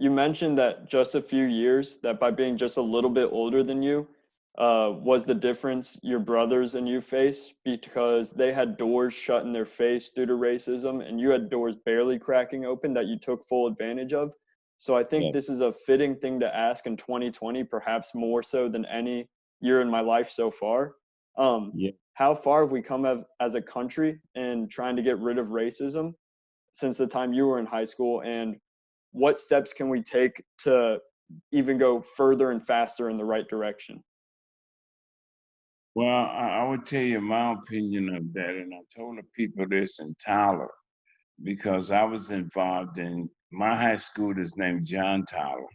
you mentioned that just a few years, that by being just a little bit older than you, was the difference your brothers and you face because they had doors shut in their face due to racism, and you had doors barely cracking open that you took full advantage of. So I think Yeah, this is a fitting thing to ask in 2020, perhaps more so than any year in my life so far. yeah. How far have we come as a country in trying to get rid of racism since the time you were in high school, and what steps can we take to even go further and faster in the right direction? Well, I would tell you my opinion of that, and I told the people this in Tyler because I was involved in my high school is named John Tyler.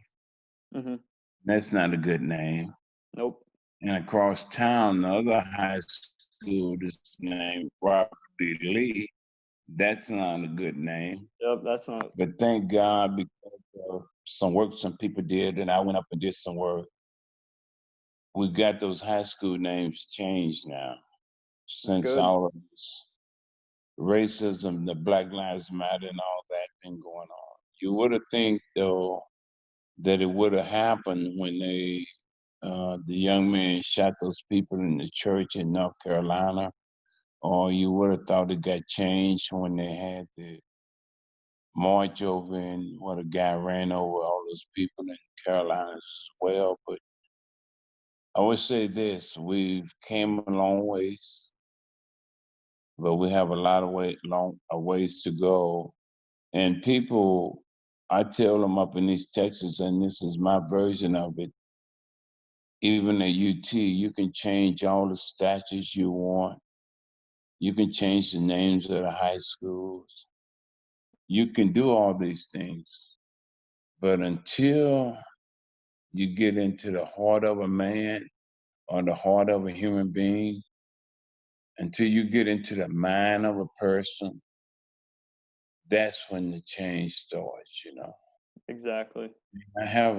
Mhm. That's not a good name. Nope. And across town, the other high school is named Robert B. Lee. That's not a good name. Yep, that's not But thank God because of some work some people did, and I went up and did some work. We got those high school names changed now it's since good. all of this racism, the Black Lives Matter, and all that been going on. You would have think though that it would have happened when the young man shot those people in the church in North Carolina, or you would have thought it got changed when they had the march over and what a guy ran over all those people in Carolina as well. But I would say this: we've came a long ways, but we have a lot of long ways to go. And people, I tell them up in East Texas, and this is my version of it. Even at UT, you can change all the statutes you want. You can change the names of the high schools. You can do all these things. But until you get into the heart of a man or the heart of a human being, until you get into the mind of a person, that's when the change starts. Exactly. I have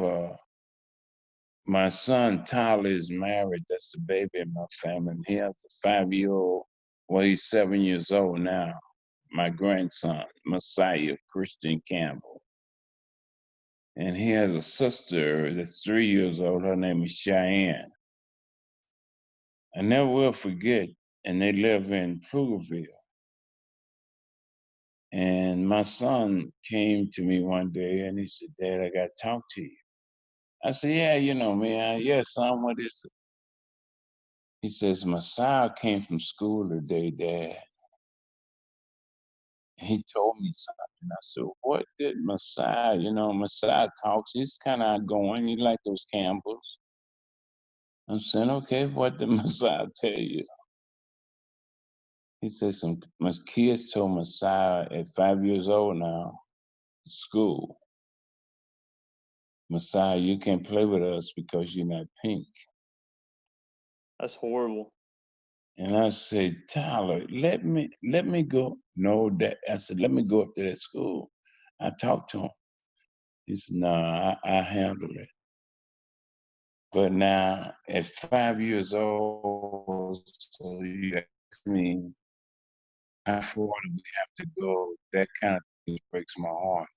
my son Tyler is married. That's the baby in my family. He has a 5-year-old. Well, he's 7 years old now. My grandson, Messiah Christian Campbell. And he has a sister that's 3 years old. Her name is Cheyenne. I never will forget. And they live in Pflugerville. And my son came to me one day and he said, Dad, I got to talk to you. I said, yeah, man. Yeah, son, what is it? He says, Messiah came from school today, Dad. He told me something. I said, what did Messiah? Messiah talks. He's kind of outgoing. He like those Campbells. I'm saying, okay, what did Messiah tell you? He said my kids told Messiah at 5 years old now, school, Messiah, you can't play with us because you're not pink. That's horrible. And I said, Tyler, let me go. No, that I said, let me go up to that school. I talked to him. He said, no, I handle it. But now at 5 years old, so you ask me how far do we have to go? That kind of thing breaks my heart.